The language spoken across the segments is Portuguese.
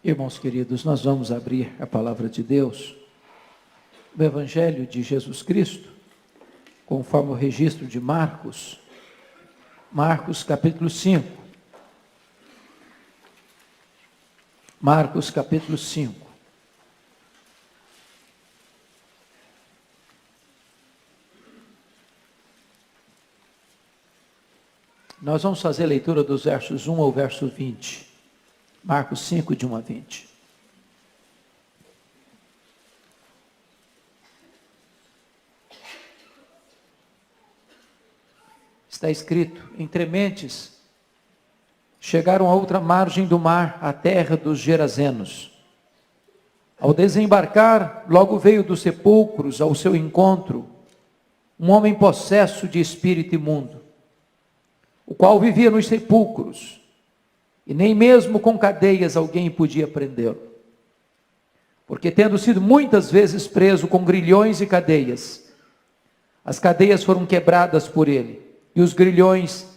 Irmãos queridos, nós vamos abrir a palavra de Deus no Evangelho de Jesus Cristo, conforme o registro de Marcos, capítulo 5. Marcos, capítulo 5. Nós vamos fazer a leitura dos versos 1 ao verso 20. Marcos 5, de 1 a 20. Está escrito: entre mentes, chegaram a outra margem do mar, a terra dos Gerazenos. Ao desembarcar, logo veio dos sepulcros ao seu encontro um homem possesso de espírito imundo, o qual vivia nos sepulcros, e nem mesmo com cadeias alguém podia prendê-lo. Porque tendo sido muitas vezes preso com grilhões e cadeias, as cadeias foram quebradas por ele, e os grilhões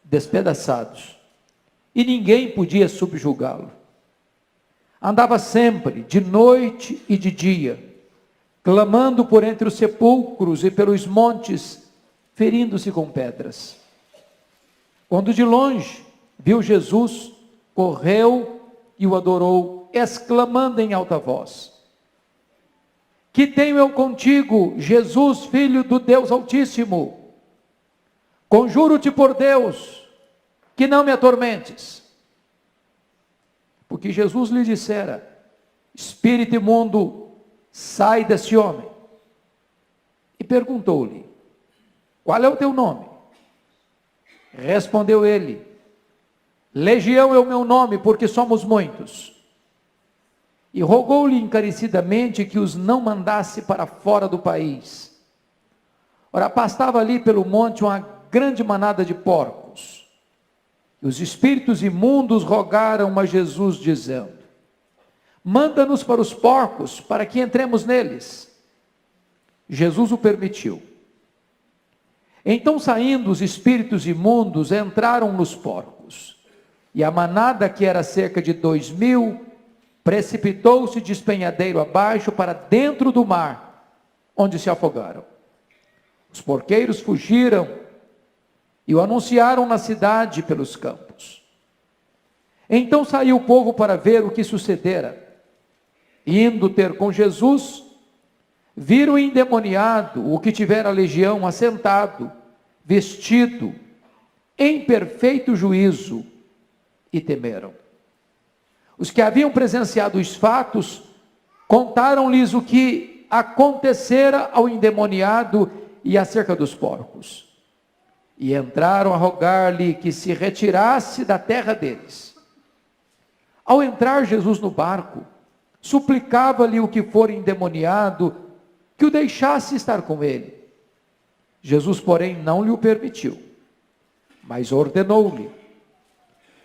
despedaçados, e ninguém podia subjugá-lo. Andava sempre, de noite e de dia, clamando por entre os sepulcros e pelos montes, ferindo-se com pedras. Quando de longe viu Jesus, correu e o adorou, exclamando em alta voz: que tenho eu contigo, Jesus, Filho do Deus Altíssimo? Conjuro-te por Deus, que não me atormentes. Porque Jesus lhe dissera: espírito imundo, sai desse homem. E perguntou-lhe: qual é o teu nome? Respondeu ele: Legião é o meu nome, porque somos muitos. E rogou-lhe encarecidamente que os não mandasse para fora do país. Ora, pastava ali pelo monte uma grande manada de porcos. E os espíritos imundos rogaram a Jesus, dizendo: manda-nos para os porcos, para que entremos neles. Jesus o permitiu. Então, saindo os espíritos imundos, entraram nos porcos. E a manada, que era cerca de 2.000, precipitou-se de despenhadeiro abaixo para dentro do mar, onde se afogaram. Os porqueiros fugiram e o anunciaram na cidade pelos campos. Então saiu o povo para ver o que sucedera. Indo ter com Jesus, viram o endemoniado, o que tivera a legião, assentado, vestido, em perfeito juízo, e temeram. Os que haviam presenciado os fatos, contaram-lhes o que acontecera ao endemoniado e acerca dos porcos. E entraram a rogar-lhe que se retirasse da terra deles. Ao entrar Jesus no barco, suplicava-lhe o que fora endemoniado, que o deixasse estar com ele. Jesus, porém, não lhe o permitiu, mas ordenou-lhe: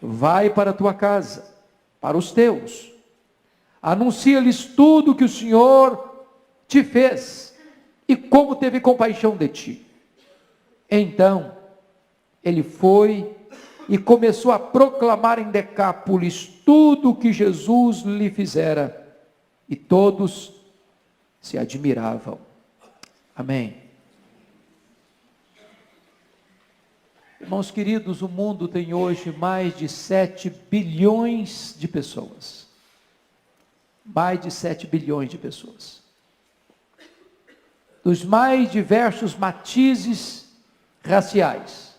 vai para a tua casa, para os teus, anuncia-lhes tudo que o Senhor te fez, e como teve compaixão de ti. Então, ele foi e começou a proclamar em Decápolis tudo o que Jesus lhe fizera, e todos se admiravam. Amém. Irmãos queridos, o mundo tem hoje mais de 7 bilhões de pessoas. Mais de 7 bilhões de pessoas. Dos mais diversos matizes raciais.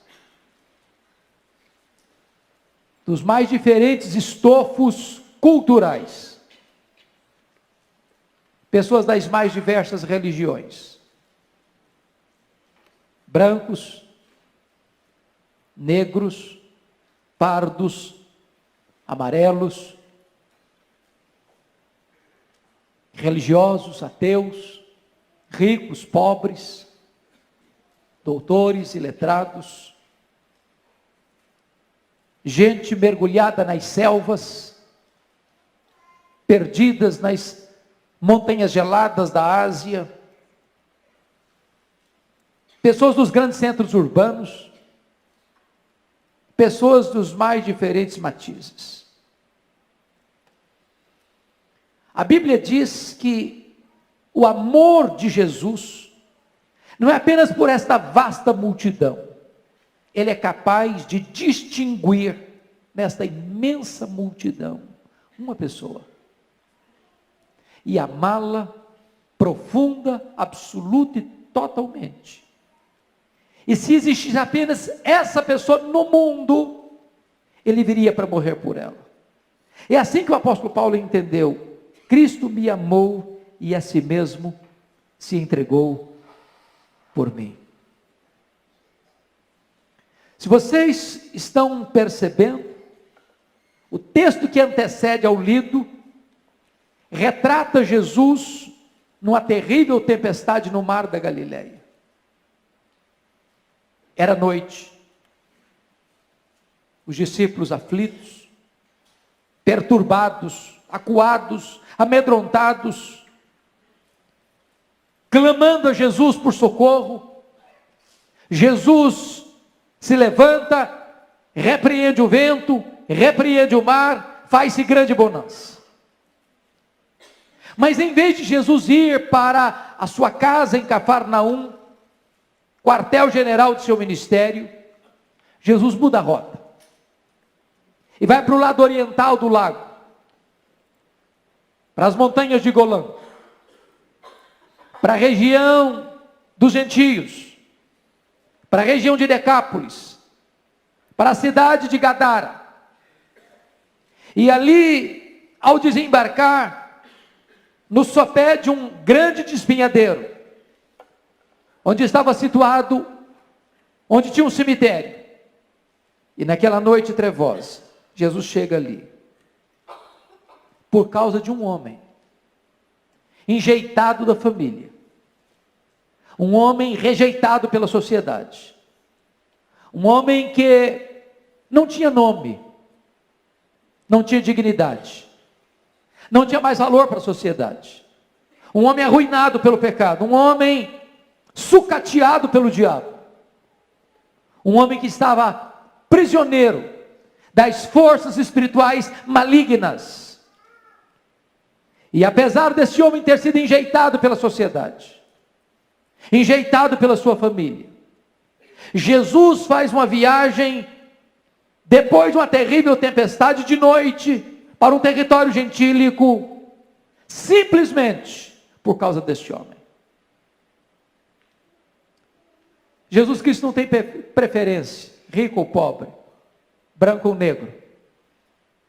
Dos mais diferentes estofos culturais. Pessoas das mais diversas religiões. Brancos, negros, pardos, amarelos, religiosos, ateus, ricos, pobres, doutores e letrados, gente mergulhada nas selvas, perdidas nas montanhas geladas da Ásia, pessoas dos grandes centros urbanos, pessoas dos mais diferentes matizes. A Bíblia diz que o amor de Jesus não é apenas por esta vasta multidão. Ele é capaz de distinguir nesta imensa multidão uma pessoa e amá-la profunda, absoluta e totalmente. E se existisse apenas essa pessoa no mundo, ele viria para morrer por ela. É assim que o apóstolo Paulo entendeu: Cristo me amou e a si mesmo se entregou por mim. Se vocês estão percebendo, o texto que antecede ao lido retrata Jesus numa terrível tempestade no mar da Galileia. Era noite. Os discípulos aflitos, perturbados, acuados, amedrontados, clamando a Jesus por socorro. Jesus se levanta, repreende o vento, repreende o mar, faz-se grande bonança. Mas em vez de Jesus ir para a sua casa em Cafarnaum, quartel-general de seu ministério, Jesus muda a rota e vai para o lado oriental do lago, para as montanhas de Golã, para a região dos gentios, para a região de Decápolis, para a cidade de Gadara. E ali, ao desembarcar, no sopé de um grande despenhadeiro, onde estava situado, onde tinha um cemitério, e naquela noite trevosa, Jesus chega ali, por causa de um homem, enjeitado da família, um homem rejeitado pela sociedade, um homem que não tinha nome, não tinha dignidade, não tinha mais valor para a sociedade, um homem arruinado pelo pecado, um homem sucateado pelo diabo, um homem que estava prisioneiro das forças espirituais malignas. E apesar desse homem ter sido enjeitado pela sociedade, enjeitado pela sua família, Jesus faz uma viagem, depois de uma terrível tempestade, de noite, para um território gentílico, simplesmente por causa deste homem. Jesus Cristo não tem preferência, rico ou pobre, branco ou negro,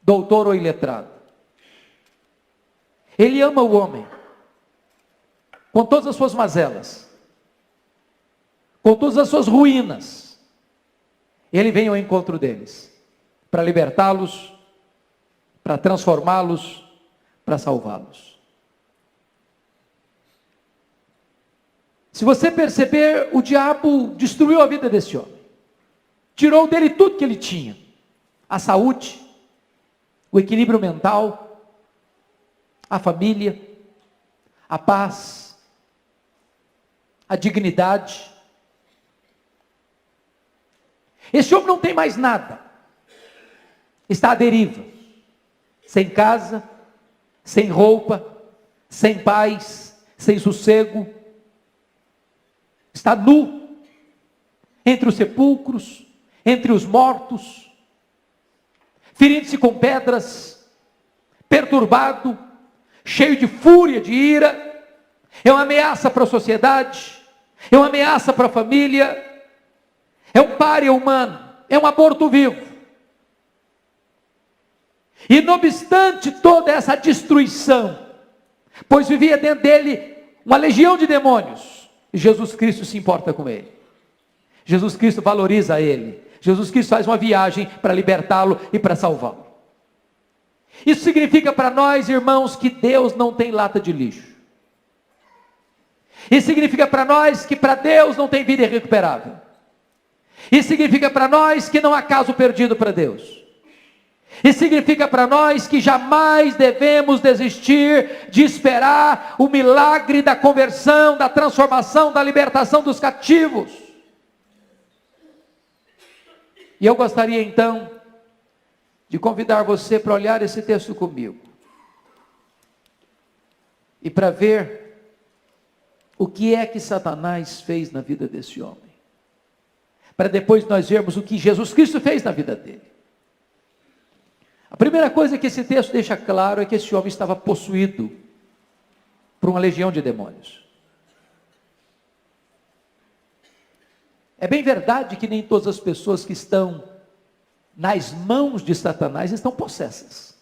doutor ou iletrado. Ele ama o homem, com todas as suas mazelas, com todas as suas ruínas. Ele vem ao encontro deles, para libertá-los, para transformá-los, para salvá-los. Se você perceber, o diabo destruiu a vida desse homem, tirou dele tudo que ele tinha: a saúde, o equilíbrio mental, a família, a paz, a dignidade. Esse homem não tem mais nada, está à deriva, sem casa, sem roupa, sem paz, sem sossego, está nu, entre os sepulcros, entre os mortos, ferindo-se com pedras, perturbado, cheio de fúria, de ira. É uma ameaça para a sociedade, é uma ameaça para a família, é um pária humano, é um aborto vivo. E não obstante toda essa destruição, pois vivia dentro dele uma legião de demônios, Jesus Cristo se importa com ele, Jesus Cristo valoriza ele, Jesus Cristo faz uma viagem para libertá-lo e para salvá-lo. Isso significa para nós, irmãos, que Deus não tem lata de lixo. Isso significa para nós que para Deus não tem vida irrecuperável. Isso significa para nós que não há caso perdido para Deus. Isso significa para nós que jamais devemos desistir de esperar o milagre da conversão, da transformação, da libertação dos cativos. E eu gostaria então de convidar você para olhar esse texto comigo. e para ver o que é que Satanás fez na vida desse homem, para depois nós vermos o que Jesus Cristo fez na vida dele. A primeira coisa que esse texto deixa claro é que esse homem estava possuído por uma legião de demônios. É bem verdade que nem todas as pessoas que estão nas mãos de Satanás estão possessas.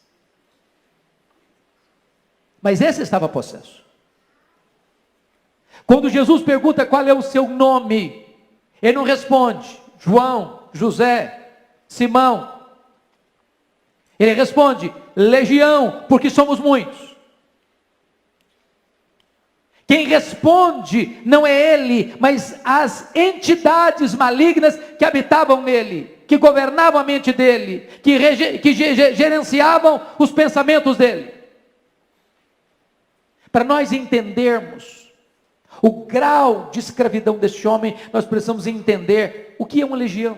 Mas esse estava possesso. Quando Jesus pergunta qual é o seu nome, ele não responde João, José, Simão. Ele responde legião, porque somos muitos. Quem responde não é ele, mas as entidades malignas que habitavam nele, que governavam a mente dele, que gerenciavam os pensamentos dele. Para nós entendermos o grau de escravidão deste homem, nós precisamos entender o que é uma legião.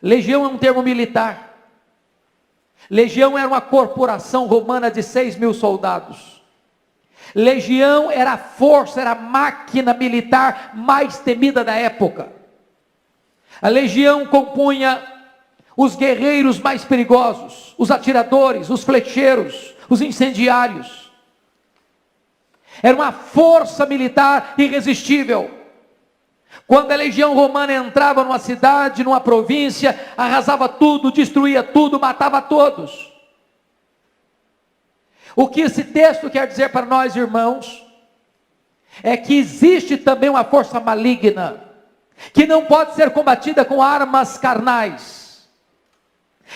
Legião é um termo militar. Legião era uma corporação romana de 6.000 soldados. Legião era a força, era a máquina militar mais temida da época. A legião compunha os guerreiros mais perigosos, os atiradores, os flecheiros, os incendiários. Era uma força militar irresistível. Quando a legião romana entrava numa cidade, numa província, arrasava tudo, destruía tudo, matava todos. O que esse texto quer dizer para nós, irmãos, é que existe também uma força maligna, que não pode ser combatida com armas carnais,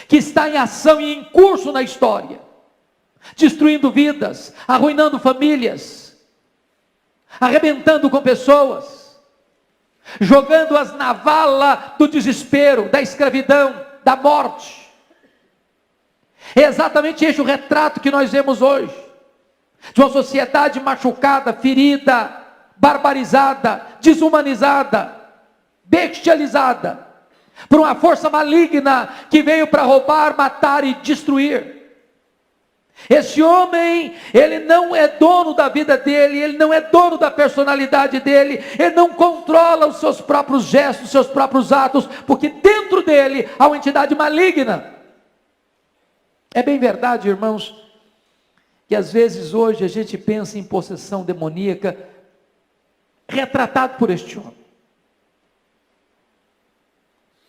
que está em ação e em curso na história, destruindo vidas, arruinando famílias, arrebentando com pessoas, jogando-as na vala do desespero, da escravidão, da morte. É exatamente este o retrato que nós vemos hoje, de uma sociedade machucada, ferida, barbarizada, desumanizada, bestializada, por uma força maligna que veio para roubar, matar e destruir. Esse homem, ele não é dono da vida dele, ele não é dono da personalidade dele, ele não controla os seus próprios gestos, os seus próprios atos, porque dentro dele há uma entidade maligna. É bem verdade, irmãos, que às vezes hoje a gente pensa em possessão demoníaca, retratado por este homem.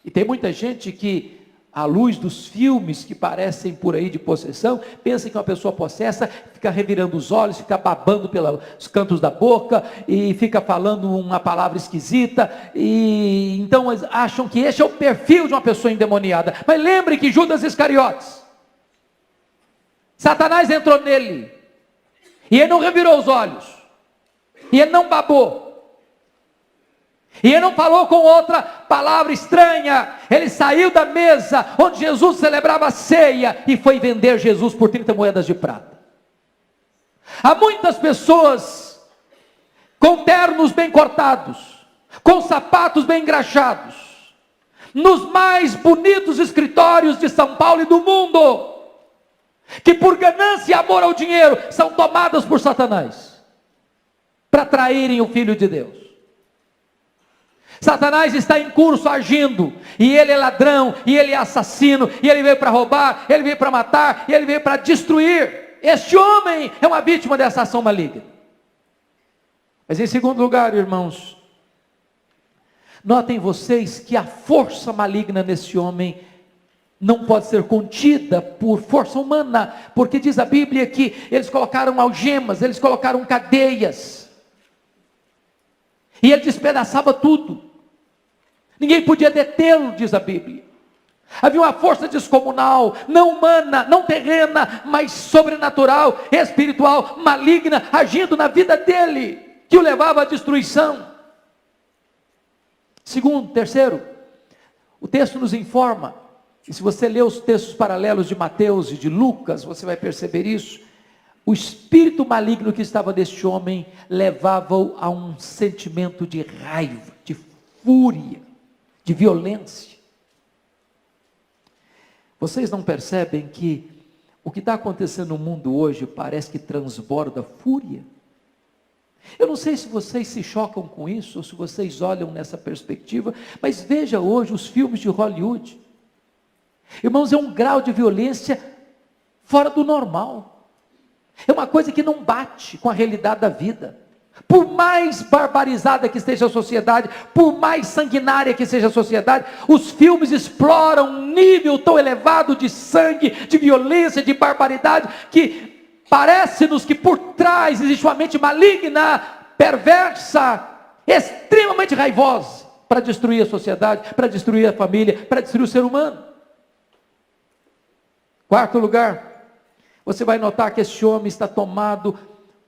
E tem muita gente que, à luz dos filmes que parecem por aí de possessão, pensa que uma pessoa possessa fica revirando os olhos, fica babando pelos cantos da boca, e fica falando uma palavra esquisita, e então acham que esse é o perfil de uma pessoa endemoniada. Mas lembre que Judas Iscariotes, Satanás entrou nele, e ele não revirou os olhos, e ele não babou, e ele não falou com outra palavra estranha. Ele saiu da mesa onde Jesus celebrava a ceia e foi vender Jesus por 30 moedas de prata. Há muitas pessoas com ternos bem cortados, com sapatos bem engraxados, nos mais bonitos escritórios de São Paulo e do mundo, que por ganância e amor ao dinheiro são tomadas por Satanás para traírem o Filho de Deus. Satanás está em curso agindo, e ele é ladrão, e ele é assassino, e ele veio para roubar, ele veio para matar, e ele veio para destruir. Este homem é uma vítima dessa ação maligna. Mas em segundo lugar, irmãos, notem vocês que a força maligna nesse homem não pode ser contida por força humana, porque diz a Bíblia que eles colocaram algemas, eles colocaram cadeias, e ele despedaçava tudo. Ninguém podia detê-lo, diz a Bíblia. Havia uma força descomunal, não humana, não terrena, mas sobrenatural, espiritual, maligna, agindo na vida dele, que o levava à destruição. Segundo, terceiro, o texto nos informa, e se você ler os textos paralelos de Mateus e de Lucas, você vai perceber isso. O espírito maligno que estava neste homem levava-o a um sentimento de raiva, de fúria, de violência. Vocês não percebem que O que está acontecendo no mundo hoje parece que transborda fúria. Eu não sei se vocês se chocam com isso, ou se vocês olham nessa perspectiva, mas veja hoje os filmes de Hollywood. Irmãos, é um grau de violência fora do normal. É uma coisa que não bate com a realidade da vida. Por mais barbarizada que esteja a sociedade, por mais sanguinária que seja a sociedade, os filmes exploram um nível tão elevado de sangue, de violência, de barbaridade, que parece-nos que por trás existe uma mente maligna, perversa, extremamente raivosa, para destruir a sociedade, para destruir a família, para destruir o ser humano. Quarto lugar, você vai notar que esse homem está tomado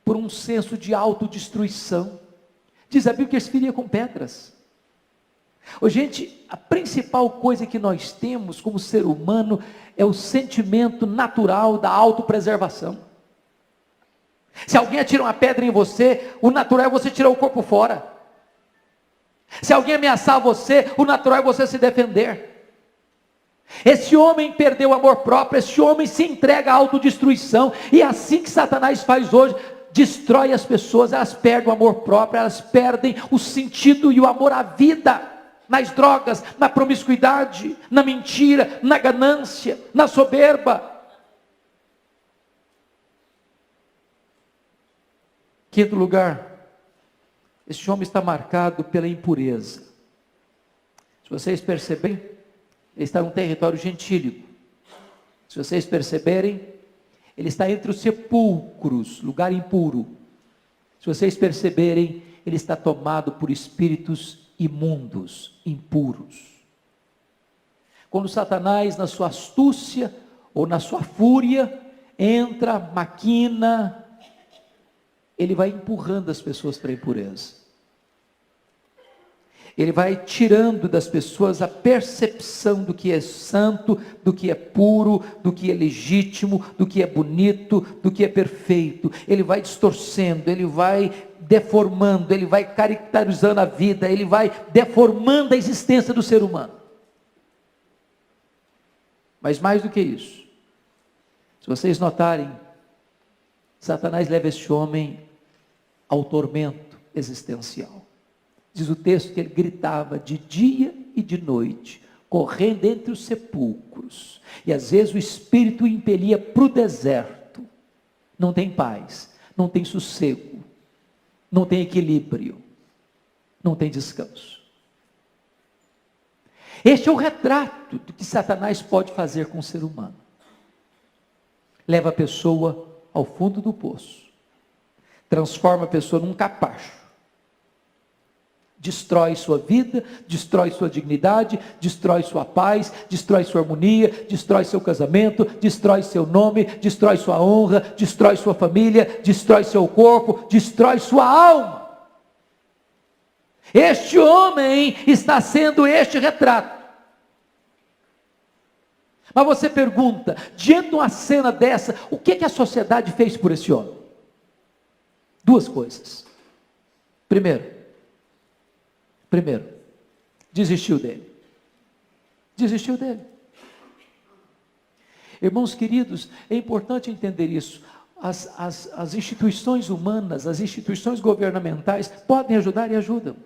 por um senso de autodestruição. Diz a Bíblia que ele se feria com pedras. Ô, gente, a principal coisa que nós temos como ser humano é o sentimento natural da autopreservação. Se alguém atira uma pedra em você, o natural é você tirar o corpo fora. Se alguém ameaçar você, o natural é você se defender. Esse homem perdeu o amor próprio, esse homem se entrega à autodestruição, e é assim que Satanás faz hoje, destrói as pessoas, elas perdem o amor próprio, elas perdem o sentido e o amor à vida, nas drogas, na promiscuidade, na mentira, na ganância, na soberba. Quinto lugar, esse homem está marcado pela impureza. Se vocês perceberem, ele está num território gentílico. Se vocês perceberem, ele está entre os sepulcros, lugar impuro. Se vocês perceberem, ele está tomado por espíritos imundos, impuros. Quando Satanás, na sua astúcia ou na sua fúria, entra, maquina, ele vai empurrando as pessoas para a impureza. Ele vai tirando das pessoas a percepção do que é santo, do que é puro, do que é legítimo, do que é bonito, do que é perfeito. Ele vai distorcendo, ele vai deformando, ele vai caracterizando a vida, ele vai deformando a existência do ser humano. Mas mais do que isso, se vocês notarem, Satanás leva este homem ao tormento existencial. Diz o texto que ele gritava de dia e de noite, correndo entre os sepulcros, e às vezes o espírito o impelia para o deserto. Não tem paz, não tem sossego, não tem equilíbrio, não tem descanso. Este é o retrato do que Satanás pode fazer com o ser humano. Leva a pessoa ao fundo do poço, transforma a pessoa num capacho, destrói sua vida, destrói sua dignidade, destrói sua paz, destrói sua harmonia, destrói seu casamento, destrói seu nome, destrói sua honra, destrói sua família, destrói seu corpo, destrói sua alma. Este homem está sendo este retrato. Mas você pergunta, diante de uma cena dessa, o que a sociedade fez por esse homem? Duas coisas. Primeiro, desistiu dele. Desistiu dele. Irmãos queridos, é importante entender isso. As instituições humanas, as instituições governamentais podem ajudar e ajudam.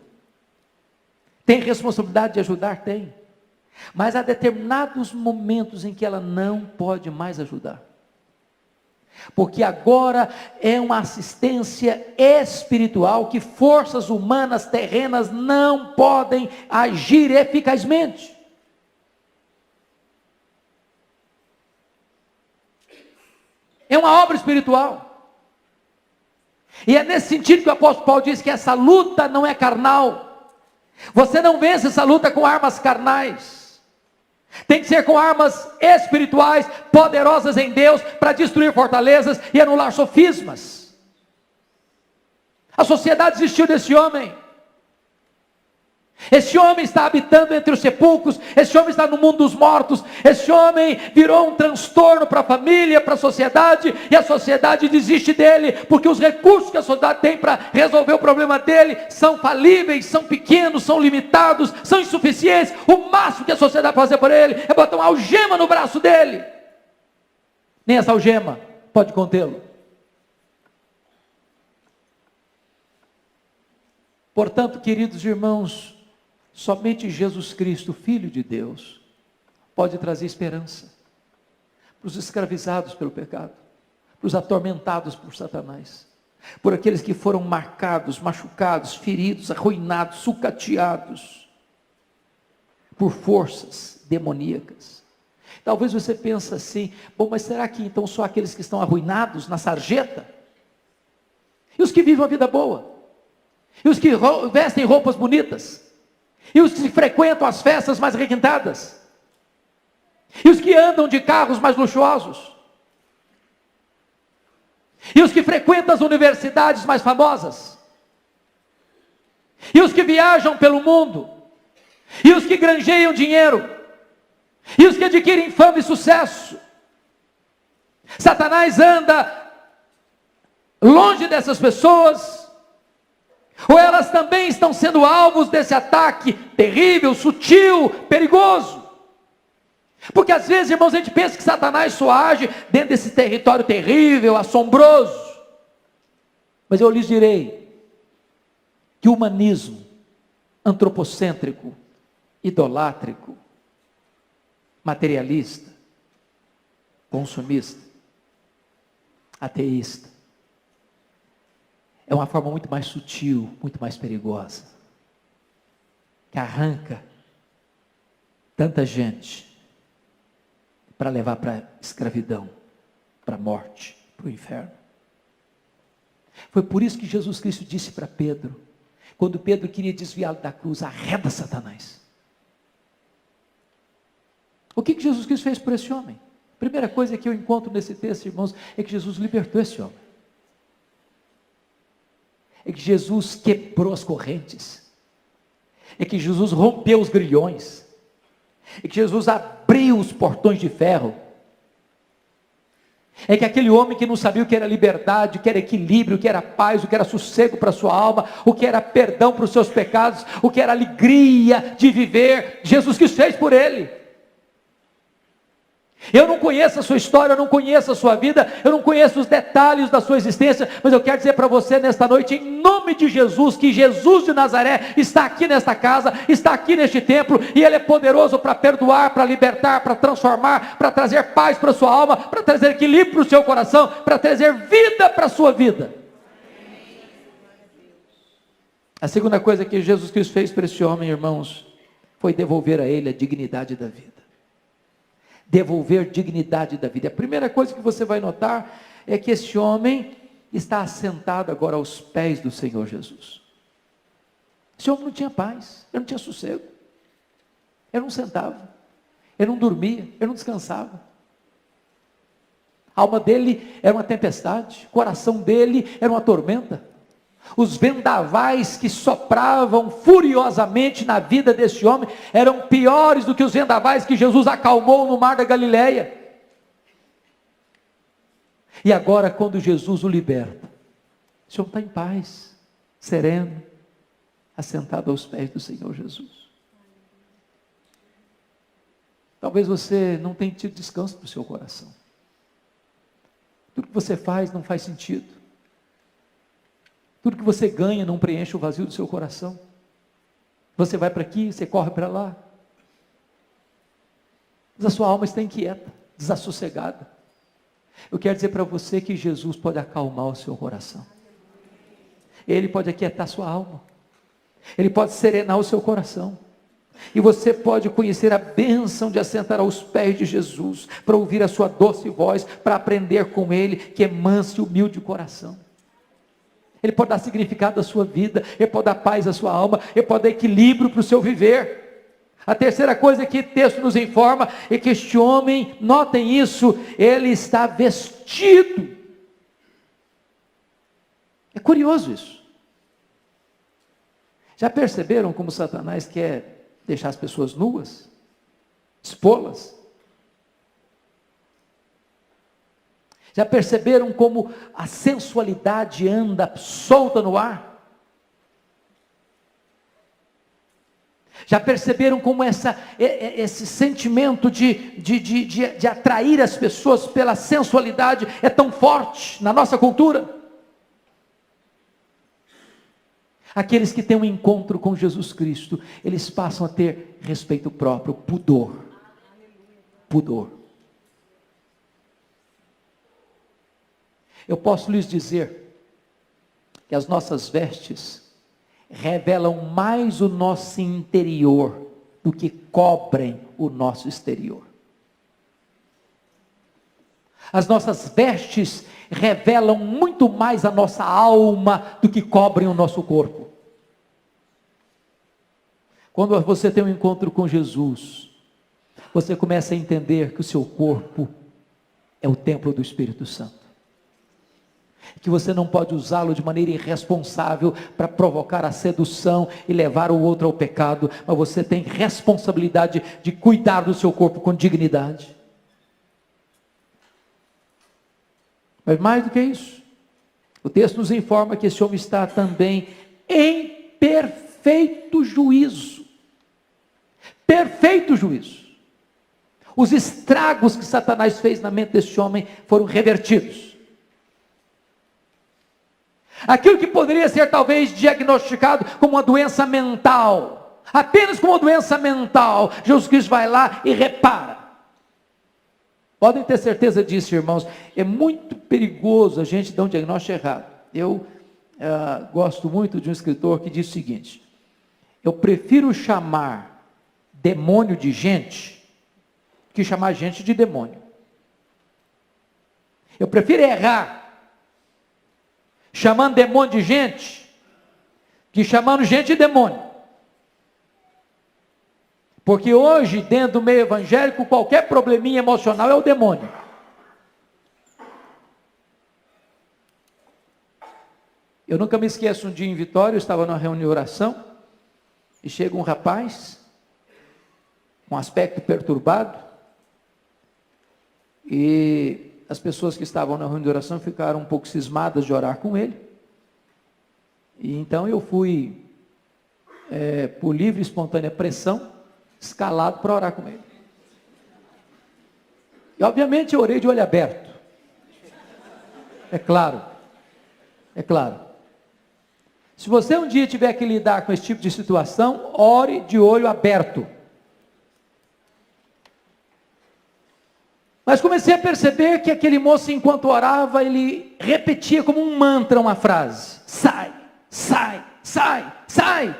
Tem responsabilidade de ajudar? Tem. Mas há determinados momentos em que ela não pode mais ajudar. Porque agora é uma assistência espiritual que forças humanas terrenas não podem agir eficazmente. É uma obra espiritual. E é nesse sentido que o apóstolo Paulo diz que essa luta não é carnal. Você não vence essa luta com armas carnais. Tem que ser com armas espirituais, poderosas em Deus, para destruir fortalezas e anular sofismas. A sociedade desistiu desse homem. Esse homem está habitando entre os sepulcros, esse homem está no mundo dos mortos, esse homem virou um transtorno para a família, para a sociedade, e a sociedade desiste dele, porque os recursos que a sociedade tem para resolver o problema dele são falíveis, são pequenos, são limitados, são insuficientes. O máximo que a sociedade pode fazer por ele é botar uma algema no braço dele. nem essa algema pode contê-lo. Portanto, queridos irmãos, somente Jesus Cristo, Filho de Deus, pode trazer esperança para os escravizados pelo pecado, para os atormentados por Satanás, por aqueles que foram marcados, machucados, feridos, arruinados, sucateados por forças demoníacas. Talvez você pense assim: bom, mas será que então só aqueles que estão arruinados na sarjeta? E os que vivem uma vida boa? E os que vestem roupas bonitas? E os que frequentam as festas mais requintadas? E os que andam de carros mais luxuosos? E os que frequentam as universidades mais famosas? E os que viajam pelo mundo? E os que granjeiam dinheiro? E os que adquirem fama e sucesso? Satanás anda longe dessas pessoas? Ou elas também estão sendo alvos desse ataque terrível, sutil, perigoso? Porque às vezes, irmãos, a gente pensa que Satanás só age dentro desse território terrível, assombroso. Mas eu lhes direi que o humanismo antropocêntrico, idolátrico, materialista, consumista, ateísta, é uma forma muito mais sutil, muito mais perigosa, que arranca tanta gente para levar para a escravidão, para a morte, para o inferno. Foi por isso que Jesus Cristo disse para Pedro, quando Pedro queria desviá-lo da cruz: arreda Satanás. O que Jesus Cristo fez por esse homem? A primeira coisa que eu encontro nesse texto, irmãos, é que Jesus libertou esse homem. É que Jesus quebrou as correntes. É que Jesus rompeu os grilhões. É que Jesus abriu os portões de ferro. É que aquele homem que não sabia o que era liberdade, o que era equilíbrio, o que era paz, o que era sossego para a sua alma, o que era perdão para os seus pecados, o que era alegria de viver, Jesus Cristo fez por ele. Eu não conheço a sua história, eu não conheço a sua vida, eu não conheço os detalhes da sua existência, mas eu quero dizer para você nesta noite, em nome de Jesus, que Jesus de Nazaré está aqui nesta casa, está aqui neste templo, e Ele é poderoso para perdoar, para libertar, para transformar, para trazer paz para a sua alma, para trazer equilíbrio para o seu coração, para trazer vida para a sua vida. A segunda coisa que Jesus Cristo fez para esse homem, irmãos, foi devolver a ele a dignidade da vida. Devolver dignidade da vida. A primeira coisa que você vai notar é que esse homem está assentado agora aos pés do Senhor Jesus. Esse homem não tinha paz, ele não tinha sossego, ele não sentava, ele não dormia, ele não descansava. A alma dele era uma tempestade, o coração dele era uma tormenta. Os vendavais que sopravam furiosamente na vida desse homem eram piores do que os vendavais que Jesus acalmou no mar da Galileia. E agora, quando Jesus o liberta, esse homem está em paz, sereno, assentado aos pés do Senhor Jesus. Talvez você não tenha tido descanso para o seu coração. Tudo que você faz não faz sentido. Tudo que você ganha não preenche o vazio do seu coração. Você vai para aqui, você corre para lá. Mas a sua alma está inquieta, desassossegada. Eu quero dizer para você que Jesus pode acalmar o seu coração. Ele pode aquietar a sua alma. Ele pode serenar o seu coração. E você pode conhecer a bênção de assentar aos pés de Jesus, para ouvir a sua doce voz, para aprender com Ele, que é manso e humilde de coração. Ele pode dar significado à sua vida, Ele pode dar paz à sua alma, Ele pode dar equilíbrio para o seu viver. A terceira coisa que o texto nos informa é que este homem, notem isso, ele está vestido. É curioso isso. Já perceberam como Satanás quer deixar as pessoas nuas? Expô-las? Já perceberam como a sensualidade anda solta no ar? Já perceberam como esse sentimento de atrair as pessoas pela sensualidade é tão forte na nossa cultura? Aqueles que têm um encontro com Jesus Cristo, eles passam a ter respeito próprio, pudor. Pudor. Eu posso lhes dizer que as nossas vestes revelam mais o nosso interior do que cobrem o nosso exterior. As nossas vestes revelam muito mais a nossa alma do que cobrem o nosso corpo. Quando você tem um encontro com Jesus, você começa a entender que o seu corpo é o templo do Espírito Santo, que você não pode usá-lo de maneira irresponsável para provocar a sedução e levar o outro ao pecado, mas você tem responsabilidade de cuidar do seu corpo com dignidade. Mas mais do que isso, o texto nos informa que esse homem está também em perfeito juízo. Perfeito juízo. Os estragos que Satanás fez na mente desse homem foram revertidos. Aquilo que poderia ser talvez diagnosticado como uma doença mental, apenas como uma doença mental, Jesus Cristo vai lá e repara. Podem ter certeza disso, irmãos. É muito perigoso a gente dar um diagnóstico errado. Eu gosto muito de um escritor que diz o seguinte: eu prefiro chamar demônio de gente que chamar gente de demônio. Eu prefiro errar chamando demônio de gente que chamando gente de demônio. Porque hoje, dentro do meio evangélico, qualquer probleminha emocional é o demônio. Eu nunca me esqueço, um dia em Vitória, eu estava numa reunião de oração, e chega um rapaz, com aspecto perturbado, e as pessoas que estavam na reunião de oração ficaram um pouco cismadas de orar com ele, e então eu fui, por livre e espontânea pressão, escalado para orar com ele. E obviamente eu orei de olho aberto. É claro. Se você um dia tiver que lidar com esse tipo de situação, ore de olho aberto. Mas comecei a perceber que aquele moço, enquanto orava, ele repetia como um mantra uma frase: sai, sai, sai, sai.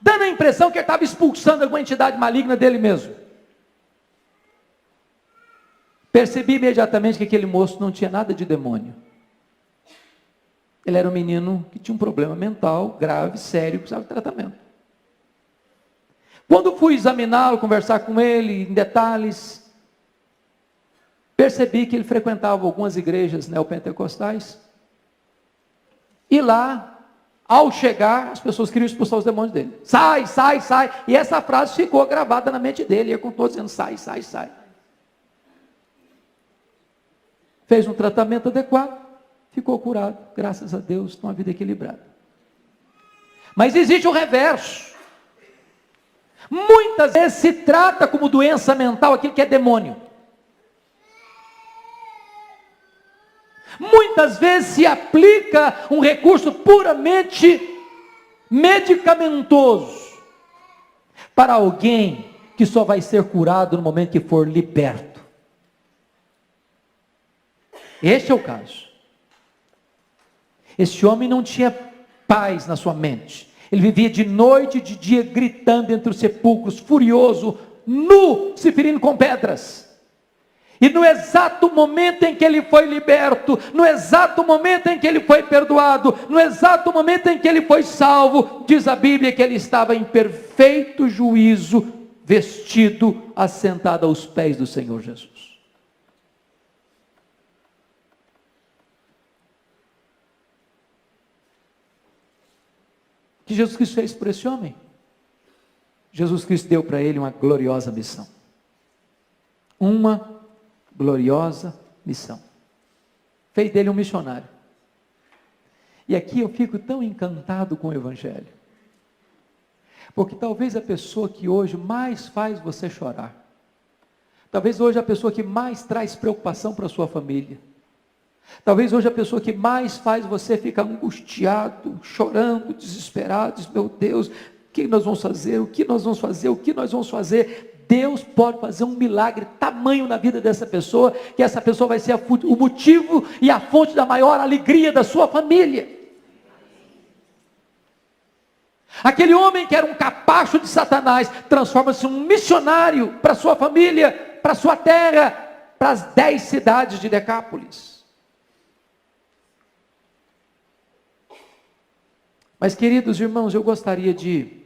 Dando a impressão que ele estava expulsando alguma entidade maligna dele mesmo. Percebi imediatamente que aquele moço não tinha nada de demônio. Ele era um menino que tinha um problema mental grave, sério, precisava de tratamento. Quando fui examiná-lo, conversar com ele em detalhes, percebi que ele frequentava algumas igrejas neopentecostais, e lá, ao chegar, as pessoas queriam expulsar os demônios dele. Sai, sai, sai. E essa frase ficou gravada na mente dele. Ele continuou dizendo: sai, sai, sai. Fez um tratamento adequado, ficou curado. Graças a Deus, tem uma vida equilibrada. Mas existe o reverso. Muitas vezes se trata como doença mental aquilo que é demônio. Muitas vezes se aplica um recurso puramente medicamentoso para alguém que só vai ser curado no momento que for liberto. Este é o caso. Esse homem não tinha paz na sua mente. Ele vivia de noite e de dia gritando entre os sepulcros, furioso, nu, se ferindo com pedras. E no exato momento em que ele foi liberto, no exato momento em que ele foi perdoado, no exato momento em que ele foi salvo, diz a Bíblia que ele estava em perfeito juízo, vestido, assentado aos pés do Senhor Jesus. O que Jesus Cristo fez por esse homem? Jesus Cristo deu para ele uma gloriosa missão. Uma gloriosa missão. Fez dele um missionário. E aqui eu fico tão encantado com o Evangelho. Porque talvez a pessoa que hoje mais faz você chorar, talvez hoje a pessoa que mais traz preocupação para a sua família, talvez hoje a pessoa que mais faz você ficar angustiado, chorando, desesperado, diz, meu Deus, o que nós vamos fazer? O que nós vamos fazer? O que nós vamos fazer? Deus pode fazer um milagre tamanho na vida dessa pessoa, que essa pessoa vai ser o motivo e a fonte da maior alegria da sua família. Aquele homem que era um capacho de Satanás, transforma-se em um missionário para sua família, para sua terra, para as 10 cidades de Decápolis. Mas, queridos irmãos, eu gostaria de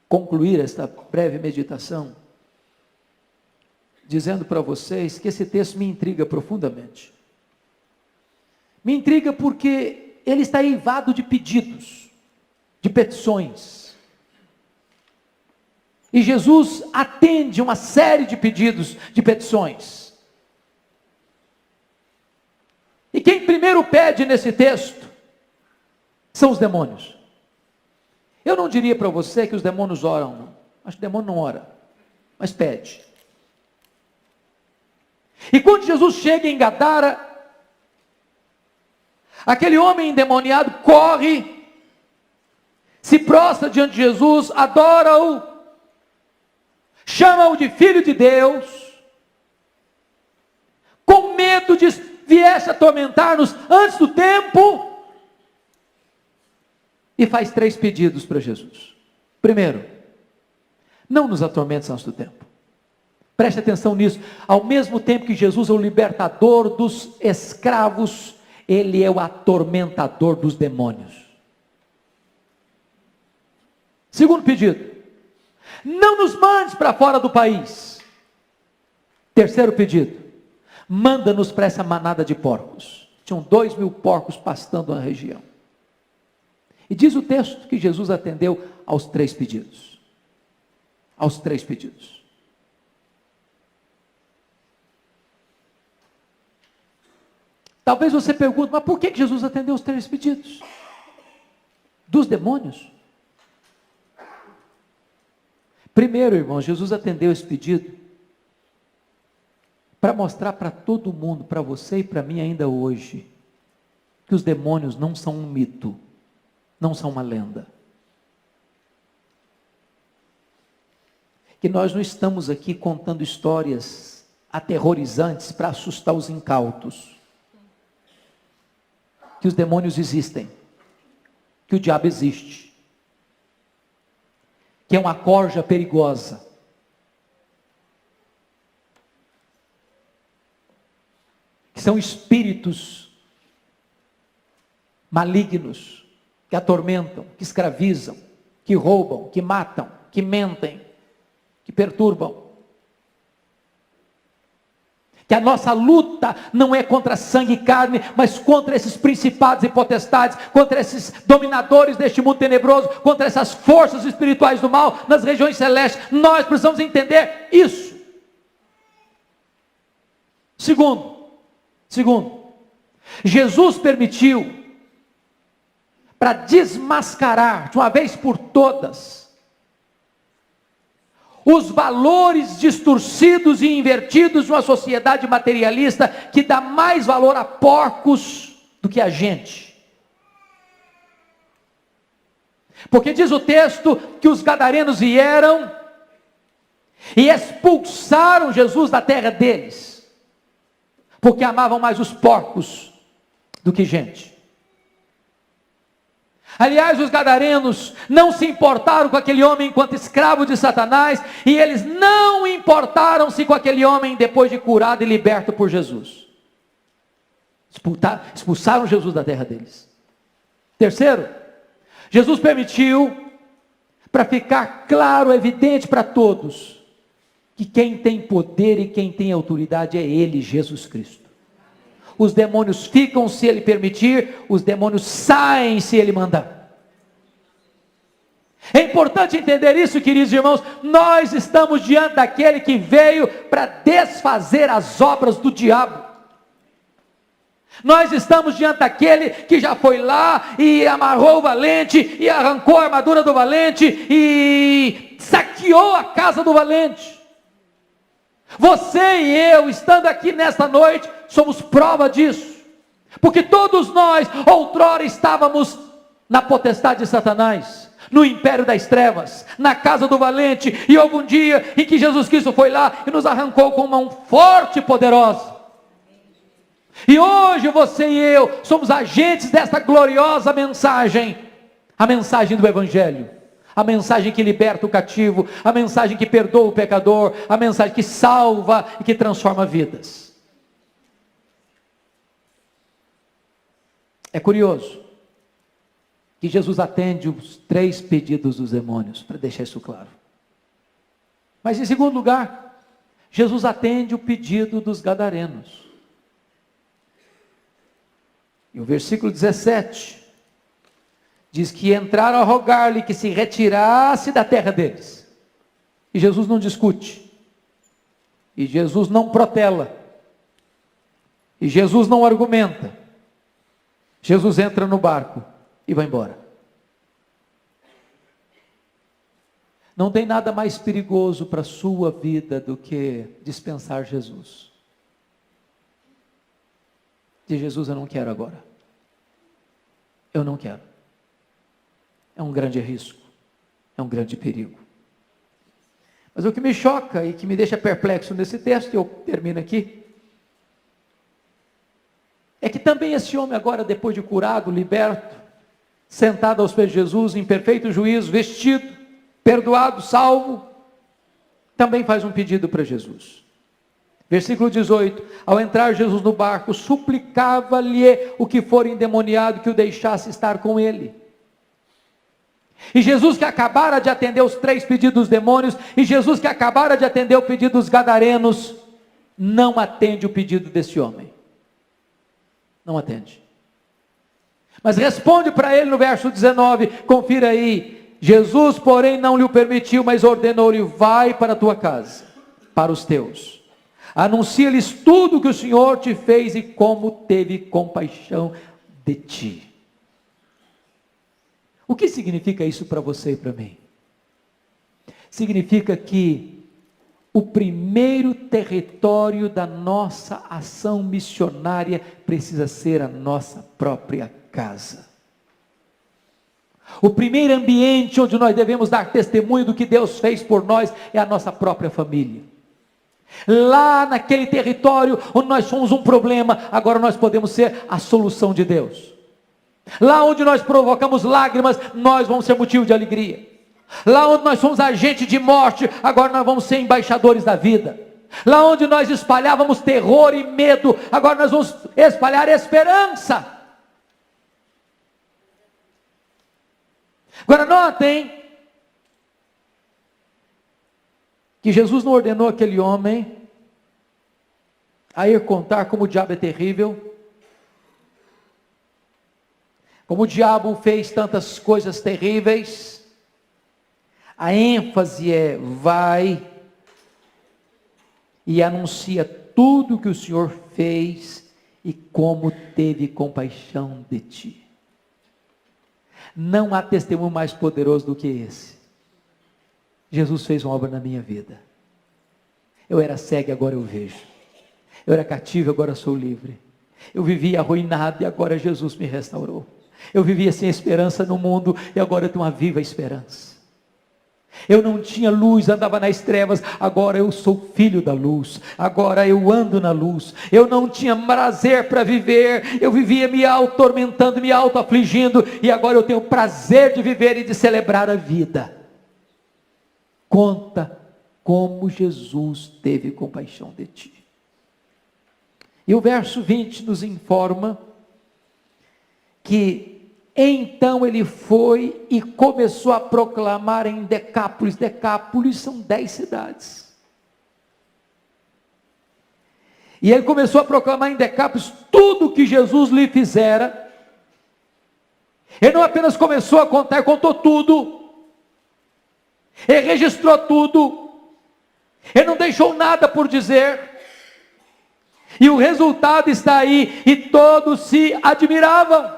concluir esta breve meditação dizendo para vocês que esse texto me intriga profundamente. Me intriga porque ele está eivado de pedidos, de petições. E Jesus atende uma série de pedidos, de petições. E quem primeiro pede nesse texto são os demônios. Eu não diria para você que os demônios oram, não. Acho que o demônio não ora, mas pede. E quando Jesus chega em Gadara, aquele homem endemoniado corre, se prostra diante de Jesus, adora-o, chama-o de Filho de Deus, com medo de viesse atormentar-nos antes do tempo, e faz 3 pedidos para Jesus. Primeiro, não nos atormentes antes do tempo. Preste atenção nisso. Ao mesmo tempo que Jesus é o libertador dos escravos, Ele é o atormentador dos demônios. Segundo pedido, não nos mandes para fora do país. Terceiro pedido, manda-nos para essa manada de porcos. Tinham 2.000 porcos pastando na região. E diz o texto que Jesus atendeu aos 3 pedidos. Aos 3 pedidos. Talvez você pergunte, mas por que Jesus atendeu os 3 pedidos? Dos demônios? Primeiro, irmãos, Jesus atendeu esse pedido para mostrar para todo mundo, para você e para mim ainda hoje, que os demônios não são um mito, não são uma lenda. Que nós não estamos aqui contando histórias aterrorizantes para assustar os incautos. Que os demônios existem, que o diabo existe, que é uma corja perigosa, que são espíritos malignos, que atormentam, que escravizam, que roubam, que matam, que mentem, que perturbam. Que a nossa luta não é contra sangue e carne, mas contra esses principados e potestades, contra esses dominadores deste mundo tenebroso, contra essas forças espirituais do mal nas regiões celestes. Nós precisamos entender isso. Segundo, Jesus permitiu, para desmascarar de uma vez por todas os valores distorcidos e invertidos de uma sociedade materialista que dá mais valor a porcos do que a gente. Porque diz o texto que os gadarenos vieram e expulsaram Jesus da terra deles, porque amavam mais os porcos do que gente. Aliás, os gadarenos não se importaram com aquele homem enquanto escravo de Satanás, e eles não importaram-se com aquele homem depois de curado e liberto por Jesus. Expulsaram Jesus da terra deles. Terceiro, Jesus permitiu, para ficar claro, evidente para todos, que quem tem poder e quem tem autoridade é Ele, Jesus Cristo. Os demônios ficam se Ele permitir, os demônios saem se Ele mandar. É importante entender isso, queridos irmãos. Nós estamos diante daquele que veio para desfazer as obras do diabo. Nós estamos diante daquele que já foi lá e amarrou o valente, e arrancou a armadura do valente, e saqueou a casa do valente. Você e eu, estando aqui nesta noite, somos prova disso, porque todos nós, outrora, estávamos na potestade de Satanás, no império das trevas, na casa do valente, e houve um dia em que Jesus Cristo foi lá e nos arrancou com uma mão forte e poderosa. E hoje você e eu somos agentes desta gloriosa mensagem, a mensagem do Evangelho, a mensagem que liberta o cativo, a mensagem que perdoa o pecador, a mensagem que salva e que transforma vidas. É curioso que Jesus atende os 3 pedidos dos demônios, para deixar isso claro. Mas em segundo lugar, Jesus atende o pedido dos gadarenos. E o versículo 17 diz que entraram a rogar-lhe que se retirasse da terra deles. E Jesus não discute. E Jesus não protela. E Jesus não argumenta. Jesus entra no barco e vai embora. Não tem nada mais perigoso para a sua vida do que dispensar Jesus. De Jesus eu não quero agora. Eu não quero. É um grande risco. É um grande perigo. Mas o que me choca e que me deixa perplexo nesse texto, e eu termino aqui, é que também esse homem agora, depois de curado, liberto, sentado aos pés de Jesus, em perfeito juízo, vestido, perdoado, salvo, também faz um pedido para Jesus. Versículo 18, ao entrar Jesus no barco, suplicava-lhe o que for endemoniado que o deixasse estar com ele. E Jesus que acabara de atender os 3 pedidos dos demônios, e Jesus que acabara de atender o pedido dos gadarenos, não atende o pedido desse homem. Não atende. Mas responde para ele no verso 19, confira aí, Jesus porém não lhe o permitiu, mas ordenou-lhe, vai para a tua casa, para os teus. Anuncia-lhes tudo o que o Senhor te fez e como teve compaixão de ti. O que significa isso para você e para mim? Significa que o primeiro território da nossa ação missionária precisa ser a nossa própria casa. O primeiro ambiente onde nós devemos dar testemunho do que Deus fez por nós é a nossa própria família. Lá naquele território onde nós somos um problema, agora nós podemos ser a solução de Deus. Lá onde nós provocamos lágrimas, nós vamos ser motivo de alegria. Lá onde nós somos agente de morte, agora nós vamos ser embaixadores da vida. Lá onde nós espalhávamos terror e medo, agora nós vamos espalhar esperança. Agora notem que Jesus não ordenou aquele homem a ir contar como o diabo é terrível, como o diabo fez tantas coisas terríveis. A ênfase é: vai e anuncia tudo que o Senhor fez e como teve compaixão de ti. Não há testemunho mais poderoso do que esse. Jesus fez uma obra na minha vida. Eu era cego e agora eu vejo. Eu era cativo e agora sou livre. Eu vivia arruinado e agora Jesus me restaurou. Eu vivia sem esperança no mundo e agora eu tenho uma viva esperança. Eu não tinha luz, andava nas trevas, agora eu sou filho da luz, agora eu ando na luz. Eu não tinha prazer para viver, eu vivia me auto-tormentando, me auto-afligindo, e agora eu tenho prazer de viver e de celebrar a vida. Conta como Jesus teve compaixão de ti. E o verso 20 nos informa que então ele foi e começou a proclamar em Decápolis. Decápolis são 10 cidades. E ele começou a proclamar em Decápolis tudo o que Jesus lhe fizera. Ele não apenas começou a contar, ele contou tudo. Ele registrou tudo. Ele não deixou nada por dizer. E o resultado está aí, e todos se admiravam.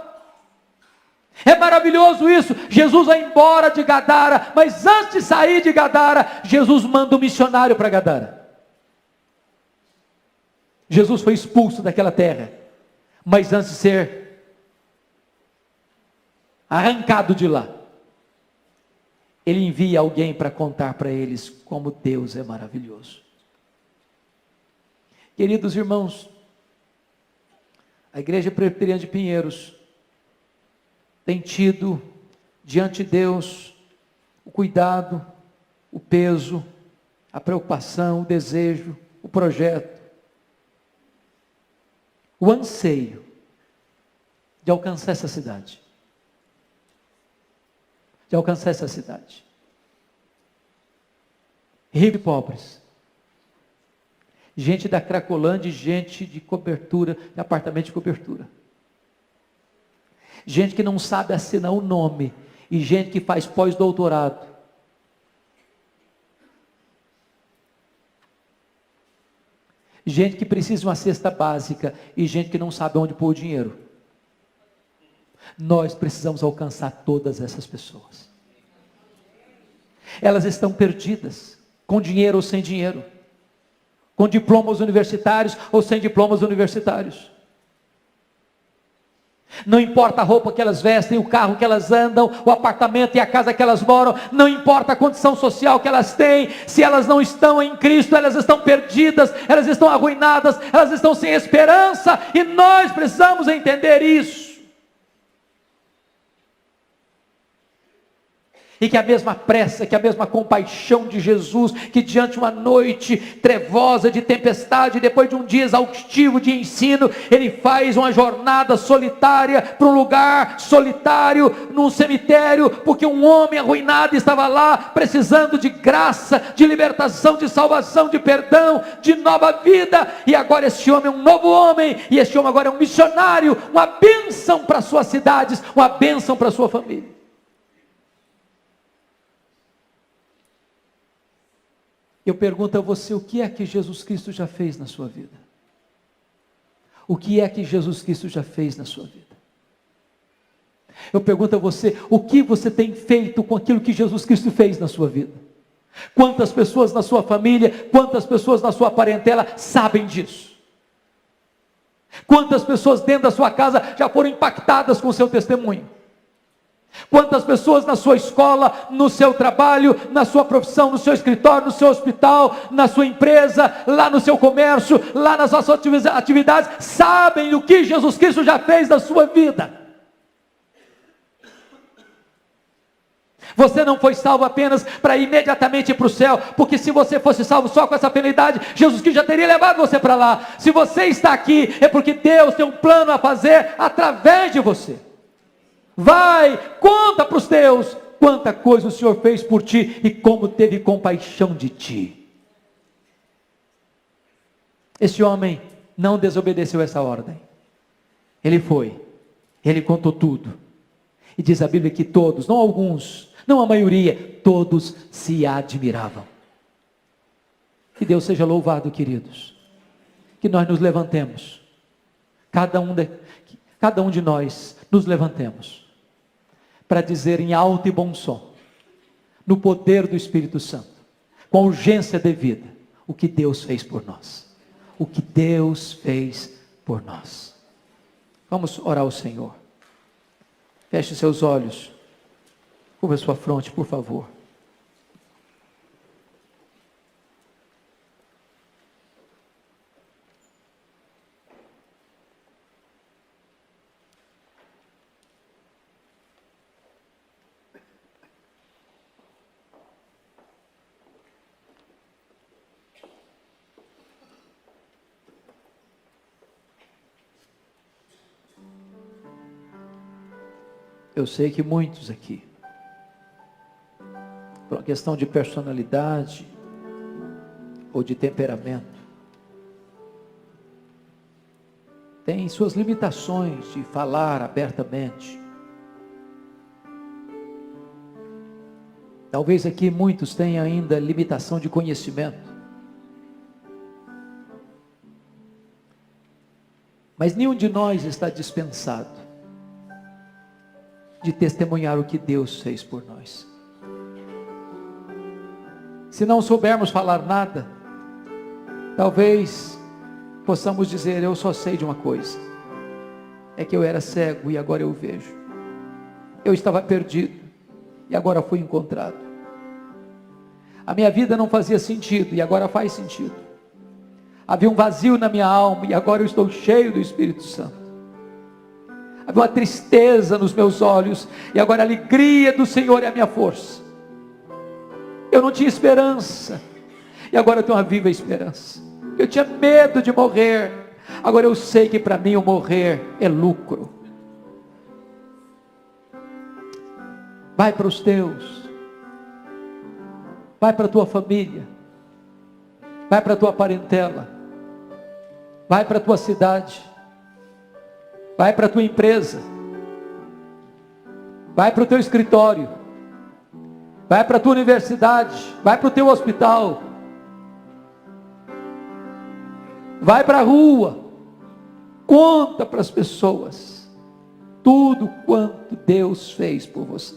É maravilhoso isso. Jesus vai embora de Gadara, mas antes de sair de Gadara, Jesus manda um missionário para Gadara. Jesus foi expulso daquela terra, mas antes de ser arrancado de lá, ele envia alguém para contar para eles como Deus é maravilhoso. Queridos irmãos, a Igreja Presbiteriana de Pinheiros tem tido diante de Deus o cuidado, o peso, a preocupação, o desejo, o projeto, o anseio de alcançar essa cidade. De alcançar essa cidade. Ricos e pobres. Gente da Cracolândia e gente de cobertura, de apartamento de cobertura. Gente que não sabe assinar o nome, e gente que faz pós-doutorado. Gente que precisa de uma cesta básica, e gente que não sabe onde pôr o dinheiro. Nós precisamos alcançar todas essas pessoas. Elas estão perdidas, com dinheiro ou sem dinheiro, com diplomas universitários ou sem diplomas universitários. Não importa a roupa que elas vestem, o carro que elas andam, o apartamento e a casa que elas moram, não importa a condição social que elas têm, se elas não estão em Cristo, elas estão perdidas, elas estão arruinadas, elas estão sem esperança, e nós precisamos entender isso. E que a mesma pressa, que a mesma compaixão de Jesus, que diante de uma noite trevosa de tempestade, depois de um dia exaustivo de ensino, ele faz uma jornada solitária para um lugar solitário, num cemitério, porque um homem arruinado estava lá, precisando de graça, de libertação, de salvação, de perdão, de nova vida, e agora esse homem é um novo homem, e esse homem agora é um missionário, uma bênção para suas cidades, uma bênção para sua família. Eu pergunto a você, o que é que Jesus Cristo já fez na sua vida? O que é que Jesus Cristo já fez na sua vida? Eu pergunto a você, o que você tem feito com aquilo que Jesus Cristo fez na sua vida? Quantas pessoas na sua família, quantas pessoas na sua parentela sabem disso? Quantas pessoas dentro da sua casa já foram impactadas com o seu testemunho? Quantas pessoas na sua escola, no seu trabalho, na sua profissão, no seu escritório, no seu hospital, na sua empresa, lá no seu comércio, lá nas suas atividades, sabem o que Jesus Cristo já fez na sua vida? Você não foi salvo apenas para imediatamente ir para o céu, porque se você fosse salvo só com essa penalidade, Jesus Cristo já teria levado você para lá. Se você está aqui, é porque Deus tem um plano a fazer através de você. Vai, conta para os teus, quanta coisa o Senhor fez por ti, e como teve compaixão de ti. Esse homem não desobedeceu essa ordem, ele foi, ele contou tudo, e diz a Bíblia que todos, não alguns, não a maioria, todos se admiravam. Que Deus seja louvado, queridos, que nós nos levantemos, cada um de nós nos levantemos, para dizer em alto e bom som, no poder do Espírito Santo, com a urgência devida, o que Deus fez por nós. O que Deus fez por nós. Vamos orar ao Senhor. Feche seus olhos. Curva sua fronte, por favor. Eu sei que muitos aqui, por uma questão de personalidade ou de temperamento, têm suas limitações de falar abertamente. Talvez aqui muitos tenham ainda limitação de conhecimento. Mas nenhum de nós está dispensado de testemunhar o que Deus fez por nós. Se não soubermos falar nada, talvez possamos dizer: eu só sei de uma coisa, é que eu era cego e agora eu vejo. Eu estava perdido e agora fui encontrado. A minha vida não fazia sentido e agora faz sentido. Havia um vazio na minha alma e agora eu estou cheio do Espírito Santo. Havia uma tristeza nos meus olhos e agora a alegria do Senhor é a minha força. Eu não tinha esperança e agora eu tenho uma viva esperança. Eu tinha medo de morrer, agora eu sei que para mim o morrer é lucro. Vai para os teus, vai para a tua família, vai para a tua parentela, vai para a tua cidade, vai para a tua empresa, vai para o teu escritório, vai para a tua universidade, vai para o teu hospital, vai para a rua, conta para as pessoas tudo quanto Deus fez por você,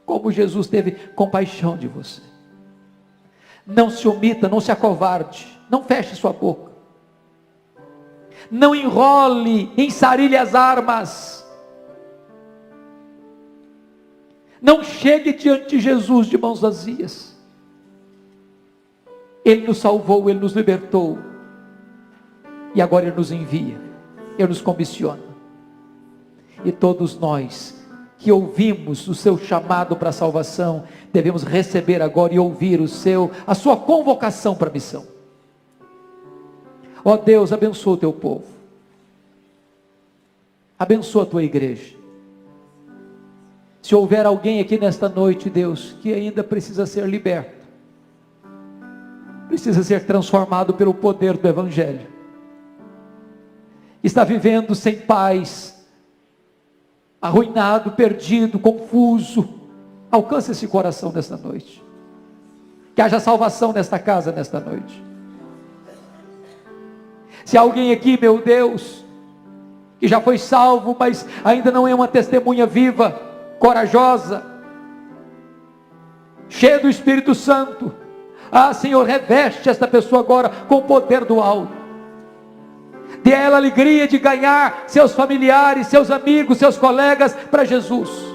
como Jesus teve compaixão de você. Não se omita, não se acovarde, não feche sua boca, não enrole, ensarilhe as armas, não chegue diante de Jesus de mãos vazias. Ele nos salvou, Ele nos libertou, e agora Ele nos envia, Ele nos comissiona, e todos nós que ouvimos o seu chamado para a salvação, devemos receber agora e ouvir a sua convocação para a missão. Ó Deus, abençoa o teu povo, abençoa a tua igreja. Se houver alguém aqui nesta noite, Deus, que ainda precisa ser liberto, precisa ser transformado pelo poder do Evangelho, está vivendo sem paz, arruinado, perdido, confuso, alcance esse coração nesta noite, que haja salvação nesta casa nesta noite. Se há alguém aqui, meu Deus, que já foi salvo, mas ainda não é uma testemunha viva, corajosa, cheia do Espírito Santo, Senhor, reveste esta pessoa agora com o poder do alto. Dê a ela a alegria de ganhar seus familiares, seus amigos, seus colegas para Jesus.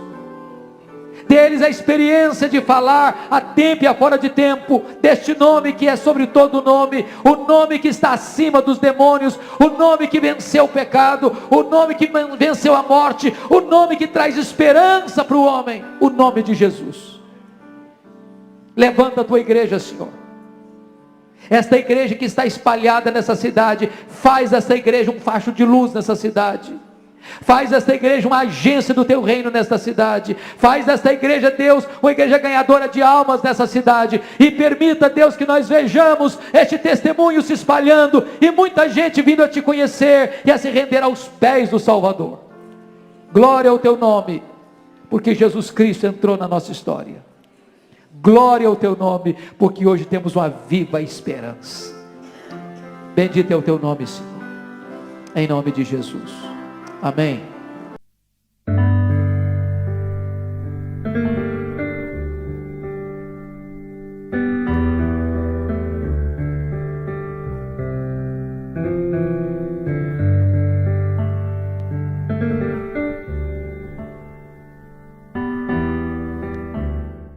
Dê-lhes a experiência de falar a tempo e a fora de tempo deste nome que é sobre todo nome, o nome que está acima dos demônios, o nome que venceu o pecado, o nome que venceu a morte, o nome que traz esperança para o homem, o nome de Jesus. Levanta a tua igreja, Senhor. Esta igreja que está espalhada nessa cidade, faz esta igreja um facho de luz nessa cidade, faz esta igreja uma agência do teu reino nesta cidade, faz desta igreja, Deus, uma igreja ganhadora de almas nessa cidade, e permita, Deus, que nós vejamos este testemunho se espalhando, e muita gente vindo a te conhecer, e a se render aos pés do Salvador. Glória ao teu nome, porque Jesus Cristo entrou na nossa história. Glória ao teu nome, porque hoje temos uma viva esperança. Bendito é o teu nome, Senhor, em nome de Jesus, amém.